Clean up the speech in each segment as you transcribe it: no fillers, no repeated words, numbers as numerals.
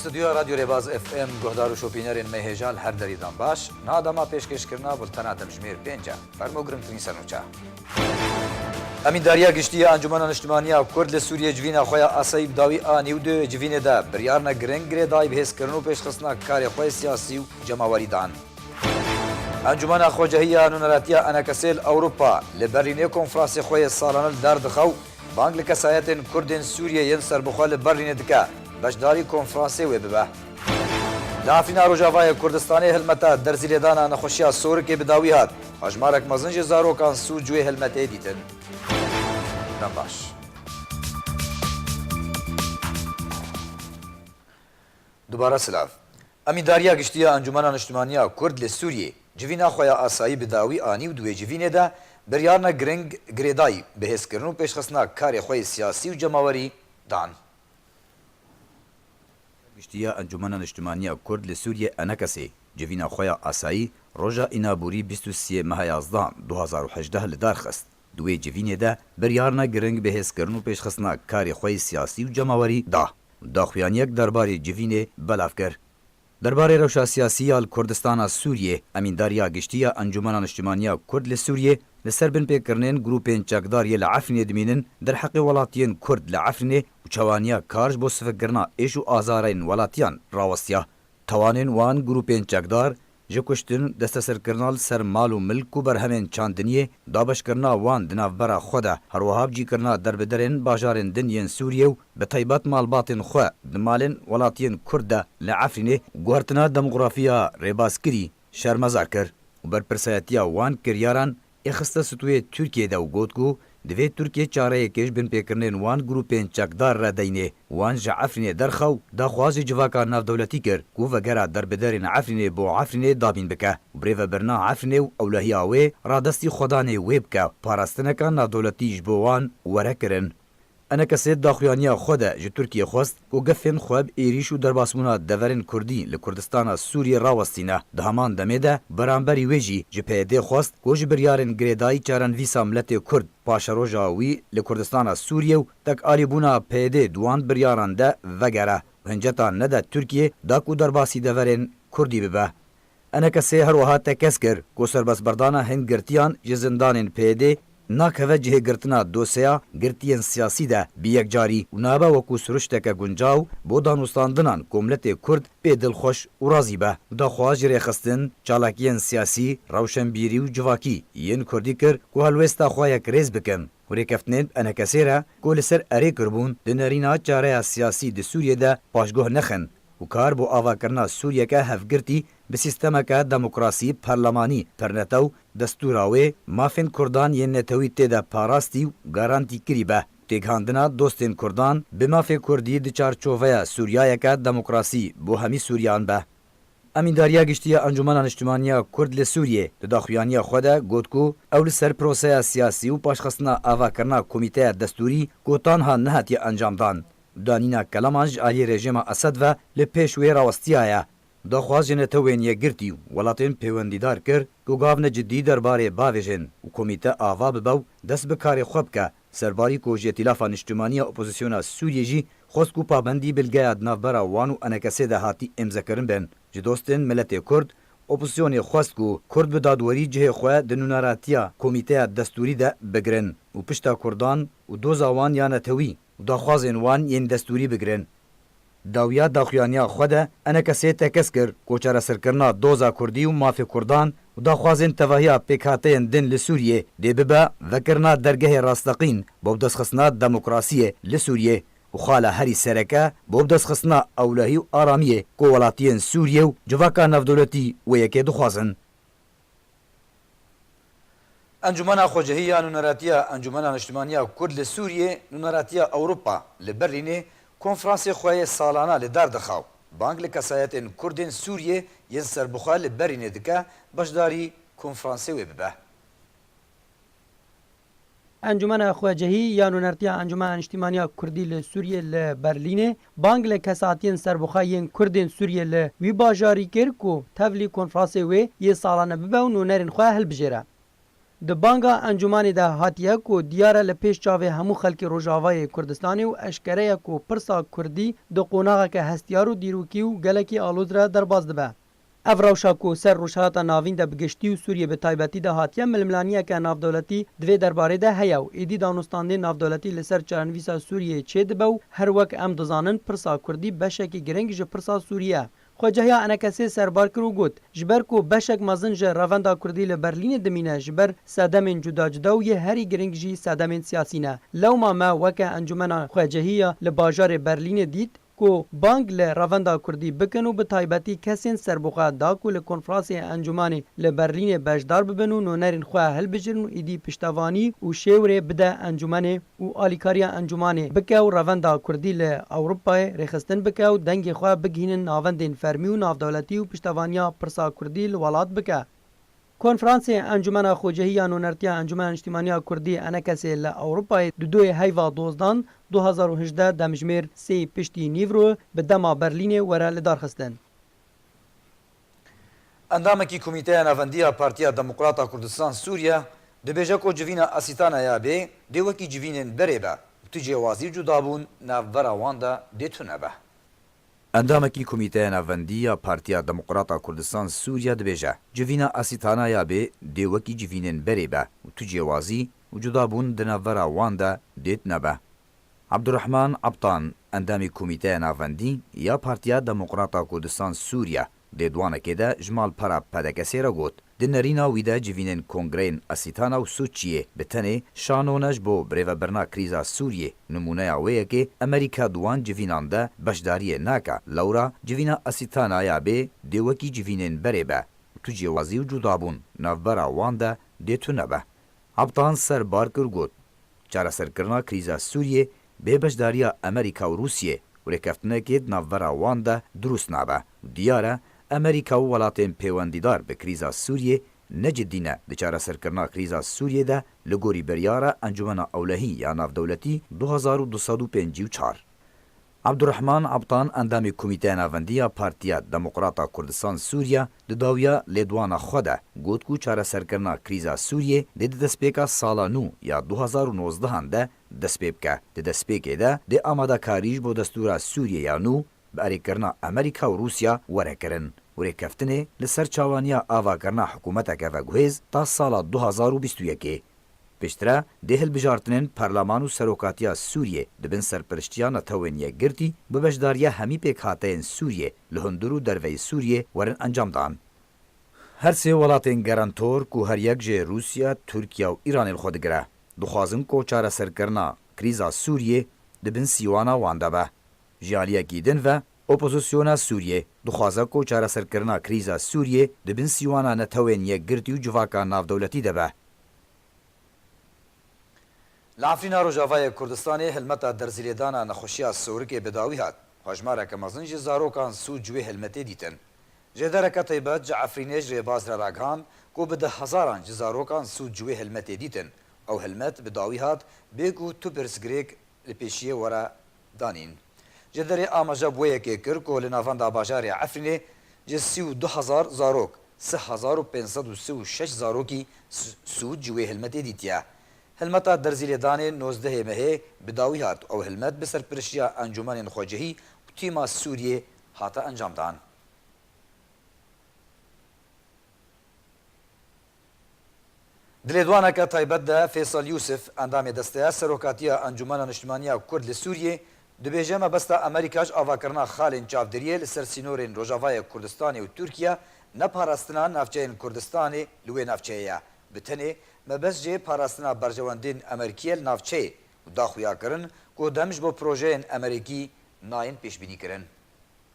استودیو رادیو ریباز اف ام گهدار و شوپینرین مهجال هر دریدان باش نادما پیشکش کرنا بولتنا دمجمیر پینجا فرمو گرمترین سنوچا امین داریا گشتی انجمن اجتماعی کرد لسوریه جوینا خویا اسایب داوی انیو دو جوینه دا بریارنا گرنگ گردای بهس کرنو پیش خصنا کار خوی سیاسی و جماوری دان انجمن خوجهیا نونراتیا انا کسل اوروپا لبرلین کنفرانس خوی سالانه درد خو بانگ لکسایت کردن سوریه ینسر بخال برلین دکا بشداری کنفرانسی و ببه لافینا روجاوای کردستانی هلمتا در زیردانا نخوشیا سور که بداوی هات اجمارک مزنج زاروکان سو جوی هلمت ایدیتن نباش دوباره سلاف امیداریا گشتیا انجمن اجتماعی کرد لسوریه جوینا خویا آسایی بداوی آنی و دوی جوینه دا بریارنا گرنگ گریدای بهس کرنو پیشخصنا کار خوی سیاسی و جماوری دان گشتیا انجمن اجتماعی کرد لسوریه انکسی جوینا خویا آسایی روژا اینابوری 23 ماه 11 2018 لدار خست دوی جوینه دا بریارنا گرنگ بهس کرنو پیشخصنا کار خوی سیاسی و جماوری دا خویانیک درباره جوینه بلاف کر درباره روشا سیاسی آل کردستان سوریه امینداریا گشتیا انجمن اجتماعی کرد لسوریه لسر بن پیکرنین گروپین چاکداری لعفرین دمینن در حق ولاتین کرد لعفرین و چوانیا کارج بو سفگرنا ایشو آزارین ولاتیان راوستیا توانین وان گروپین چاکدار جکشتن دستسر کرنال سر مال و ملک و برهمین چاندنیه دابش کرنا وان دنافبرا خودا هر وهاب جی کرنا دربدرین باجارین دنین سوریه و بطیبات مالباتین خو دمالین ولاتین کرد لعفرین گوهرتنا دموغرافیا ریباز کری شرمزار کر و برپرسایتیا وان کریاران اخسته ستوی ترکیه دا و گوتگو دوی ترکیه چاره کش بن پیکرنین وان گروپین چکدار را دینه وان جا عفرین درخو دا خوازی جواکا ناف دولتی کر گو وگرا در بدرین عفرین بو عفرین دابین بکه بریو برنا عفرین و اولهی آوه را دستی خودانه ویب که پاراستنکا ناف دولتی جبو وان وره کرن انا کسید داخویانیا خود جو ترکیه خواست و گفن خواب ایریش و درباسمونا دورن کردی لکردستان سوریه راوستینه ده همان دمه ده برانبری ویجی جو پیده خواست گوش بریارن گریدای چارن ویسا ملت کرد پاشروجاوی لکردستان سوریه و تک آلی بونا پیده دوان بریاران ده وگره هنجتا نده ترکیه داکو درباسی دورن کردی ببه انا کسی هر وها تکس کر کو سربس بردانا هند گرتیان جزندان پیده ناکوه جه گرتنا دوسیا گرتین سیاسی ده بیک جاری و نابه وکو سرشتک گنجاو بو دانوستاندنان کملت کرد پی دلخوش و رازی به دا خواج ریخستن چالاکین سیاسی روشنبیری و جواکی ین کردی کر که هلوستا خواهک ریز بکن و ریکفتنین انا کسیره که لسر اری کربون دنرینا چاره سیاسی ده سوریه ده پاشگوه نخن و کار بو آوا کرنا سوریه که هفگرتی به سیستم که دموکراسی پارلمانی پرنتو دستوراوی مافین کردان ین نتوی تیدا پاراستی و گارانتی کری به تیگهاندنا دوستین کردان به مافی کردی دی چارچووه سوریه که دموکراسی بو همی سوریان به امینداریا گشتی انجمن اجتماعی کرد لسوریه داخویانی خود گوتکو اول سر پروسه سیاسی و پاشخصنا آوا کرنا کمیته دستوری گوتان ها نهاتی انجام دان دانینا کلامانج علی رژیم اسد و لپیش وی راوستیایه داخواز جنتوین یگرتی ولاتین پیوندیدار کر که گاون جدی درباره باویجن و کمیته آوا بباو دست بکار خوب که سرباری که جتیلافان اجتماعی اپوزیسیون سوریه جی خوست کو پابندی بلگه ادنافبرا وانو انکسی ده هاتی امزکرن بن جدوستن ملت کرد اپوزیسیون خواست کو کرد به دادوری جه خواه دنوناراتیا کمیته دستوری ده بگرن و پشتا کردان و دوزاوان یا نتوی و داخوازن وان ین دستوری بگرن داویا داخویانیا خوده انا کسی تکس کر کوچاره سرکرنا دوزا کردی و مافی کردان و داخوازن تواهیا پیکاتین دن لسوریه دی ببا وکرنا درگه راستقین بوب دستخصنا دموکراسیه لسوریه و خاله هری سرکه بوب دستخصنا اولهی و آرامیه کو ولاتین سوریه و جواکا نفدولتی و یکی دخوازن انجمن خوجهیا نونراتیا انجمن اجتماعی کرد لسوریه نونراتیا اوروپا لبرلین کنفرانس خواه سالانه لدار دخاو بانگ لکسایت کردین سوریه ین سربخواه لبرین دکه بشداری کنفرانسی وی ببه انجمن خواجهی یا نونرتیا انجمن اجتماعی کردی لسوریه لبرلین بانگ لکساتین سربخواه کردین سوریه لوی باجاری کر کو تولی کنفرانس وی یه سالانه ببه و نونرین خواه هل بجره د بانگا انجمانی ده هاتیه کو دیاره لپیش چاوه همو خلک روجاوای کردستانی و اشکره کو پرسا کردی د قوناغه که هستیارو دیروکی و گلکی آلود را درباز دبه. افراوشا کو سر روشهاتا ناوین ده بگشتی و سوریه به تایبتی ده هاتیه ململانیه که ناف دولتی دوی درباره ده هیاو ایدی دانستانده ناف دولتی لسر چرنویسا سوریه چه دبه و هر وک ام دزانن پرسا کردی بشکی گرنگ جه پرسا سوریه. خوجهیا انکسی سربار کرو گوت جبر کو بشک مازن جه رواندا کردی لبرلین دمینه جبر سادمین جدا جدا و یه هری گرنگ جی سادمین سیاسی نه لو ما وکه انجمن خوجهیا لباجار برلین دید کو بانگ ل رواندا کردی بکنو به تایبتی کسین سربوخا دا کو ل کنفرانس انجمانی ل برلین بجدار ببنو نو نرین خو هل بجرن ایدی پشتوانی او شیوره بده انجمانی او الیکاریا انجمانی بکاو رواندا کردی ل اروپا رخصتن بکاو دنگ خو بگینن ناوندین فرمی و ناف دولتی و پشتوانیا پرسا کردی ل ولات بکا کنفرانس انجمن خوجهیا نونرتیا انجمن اجتماعی کردی انکسی ل اروپا دوی هیوا دوزدان 2018 دمجمیر سی پشتی نیورو به دما برلین وره لدار خستن. اندامکی کمیته نافندیا پارتیا دموکراتا کردستان سوریه دبیجه کو جوینا اسیتانا یابه دیوکی جوینن بریبه تجی وازی جدابون نافورا واندا دیتونه به. اندامکی کمیته نافندیا پارتیا دموکراتا کردستان سوریه دبیجه جوینا اسیتانا یابه دیوکی جوینن بریبه تجی وازی جدابون دنافورا واندا دیتونه به. عبدالرحمن عبطان اندامی کمیته نافندی یا پارتیا دموکراتا کردستان سوریه دیدوانه ده جمال پرا پدکسی را گوت دنرینا ویده جوینن کنگرین اسیتانا و سوچیه بتنه شانونش بو بریو برنا کریزا سوریه نمونه اوه که امریکا دوان جوینان ده بشداری ناکا لورا جوینا اسیتانا یا به دیوکی جوینن بره به تو جوازی و جدابون نافبرا وان ده دیتو نبه عبطان سر بارکر گوت چارا سرکرنا کریزا سوریه به بشداریا امریکا و روسیه و رکفتنه که نافبرا وان ده دروست نبه دیاره امریکا و ولاتین پیوندیدار به کریزا سوریه نجدینه د چاره سرکرنا کریزا سوریه ده لګوري بریاره انجمن اولهی یا ناف دولتی 2254 عبدالرحمن عبطان اندامی کمیته نافندیا پارتیا دموکراتا کردستان سوریه د داویا لیدوانا خوده گوت کو چاره سرکرنا کریزا سوریه د دسپیکا سالا نو یا 2019 ده دسپیکا د دسپیکه ده د آماده کاریج بو دستور سوریه یا نو باری کرنا امریکا و روسیا وره کرن وره کفتنه لسر چاوانیا آوا کرنا حکومتا که وگوهز تا سال 2021 پشتره دهل بجارتنین پارلمان و سروکاتیا سوریه دبن سرپرشتیا نتوینیه گرتی ببشداریا همی پیک هاتین سوریه لهندرو دروی سوریه ورن انجام دان. هر سه ولاتین گرانتور کو هر یک جه روسیا، ترکیه و ایران الخود گره دخوازن کو چاره سرکرنا کریزا سوریه دبن سیوانا وانده به. جالیا گیدن و اپوزیسیونا سوریه دخوازه کو چاره سرکرنا کریزا سوریه دبن سیوانا نتوینیه گرتی و جواکا ناف دولتی دبه. لعفرینا روجاوای کردستانی هلمتا درزیلیدانا نخوشیا سورکی بداوی هات هجماره که مزنج زاروکان سو جوی هلمتی دیتن. جدارکا طیبت جعفرینیج ریباز راگان کو بده هزاران جزاروکان سو جوی هلمتی دیتن او هلمت بداوی هات بیگو تو پرسگریک لپیشیه ورا دانین. جداری آماجا بویه که کرکو لنافان دا باجاری عفرینی جسیو 2000 زاروک 3536 زاروکی سو جوی هلمتی دیتیا. هلمتا درزیلیدان 19 مهه بداوی هات او هلمت بسر پرشیا انجمن خوجهی و تیما سوریه هاتا انجام دان. دلیدوانا که تایبت ده فیصل یوسف اندام دسته سروکاتیا انجمن اجتماعی کرد لسوریه دبیجه مبستا امریکاش آواکرنا خالین چافدریه لسر سینورین روجاوای کردستانی و ترکیه نپاراستنا نافچه کردستانی لوی نافچه بتنه مبس جه پاراستنا برجواندین امریکیل نافچه و داخویا کرن که دمج با پروژه امریکی ناین پیش بینی کرن.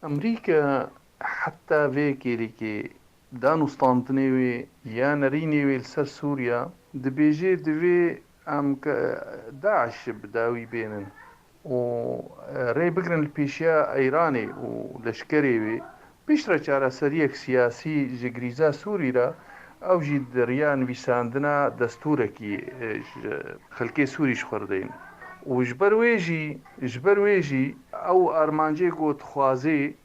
امریکا حتی ویکیلی که دانستانتنی وی یا نرینی وی لسر سوریا دبیجه دوی ام داعش بداوی بینن و ری بگرن الپیشیا ایرانی و لشکری وی پیشتر چاره سریک سیاسی جگریزا سوری را او جی دریان ویساندنا دستورکی خلکی سوریش خوردین و جبر ویجی او ارمانجه گو تخوازی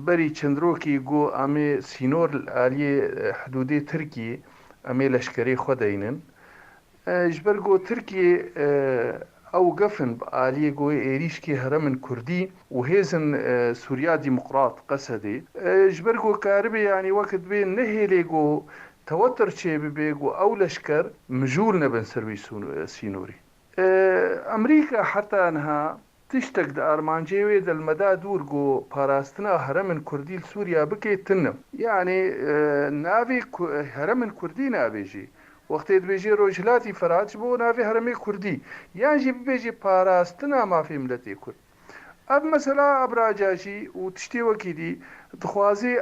بری چندروکی گو امی سینور آلی حدودی ترکی ئەمێ لەشکرەی خۆ دەینن ji ber got Tirkiye ew gefin bi aliyê goyê êrîşkê herêmên Kurdî û hêzin Sûriya Demokrat Qesedê ji ber got karibe yanî wekit bê nehêlê got tewetir çêbibe got ew leşker mijûl nebin ser wî sînorî. Emerîka heta niha tiştek di armanceyê wê de li meda dûr got parastina herêmên Kurdî li Sûriya bike tin. Yani navê herêmên Kurdî nabêjî. وقتی دبیجی روجلاتی فرات بو نافی هرمی کردی یعنی جی ببیجی پاراستنا مافی ملتی کرد اب مثلا ابراجاجی و تشتی وکیدی دخوازی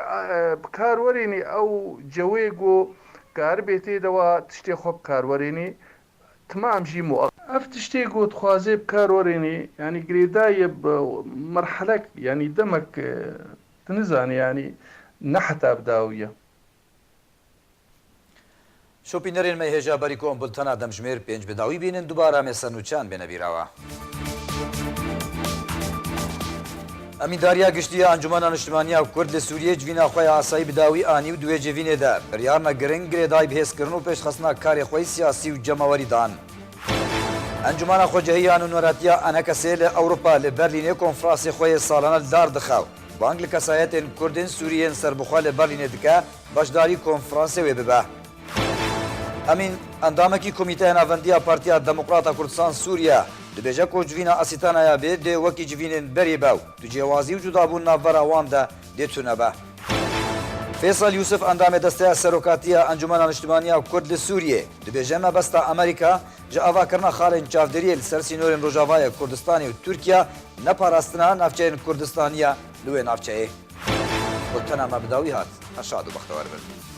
کارورینی او جوی گو کار بیتی دوا تشتی خوب کارورینی تمام جی مؤقت اف تشتی گو دخوازی کارورینی یعنی گریدای مرحله یعنی دمک تنزان یعنی نحت ابداویه شۆپینەرێن مە هێژا بەری کۆم بولتەنا دەمژمێر پێنج بداوی بینن دووبارە مێسەرنوچان بێنە بیراوە. ئەمینداریە گشتیە ئەنجومەنە نیشتیمانیا کورد لە سووریە جوینە خۆی ئاسایی بداوی ئانی و دوێ جێڤینێدا بڕیارمە گرنگ گرێدای بەهێزکردن و پێشخستنا کاری خۆی سیاسی و جەمەوەریدان. ئەنجومەنە خۆجەهیان و نۆرەتیە ئەنەکەسێ لە ئەوروپا لە بەرلینێ کۆنفرانسی خۆی ساڵانە دار دخاو. بانگ لە کەسایەتێن کوردên سووریên serbixwe li Berlînê dike beşdarî konferansê wê bibe. Emîn endamekî Komîteya Navendiya Partiya Demokrata Kurdistan Sûriye dibêje ku civîna asîtanaya bê dê wekî civînên berê bew tu cêwazî û cudabûn navbera wan de dê tune be. Fêsal Yusuf endamê desteya serokatiya Encumena Niştimaniya Kurd li Sûriyê dibêje mebesta Amerîka ji avakirina xalên çavderiyê li ser sînorên Rojavayê Kurdistanê û Tirkiye neparastina navçeyên Kurdistaniya li wê navçeyê. Bultena me bi dawî hat, eşad û bextewar bin.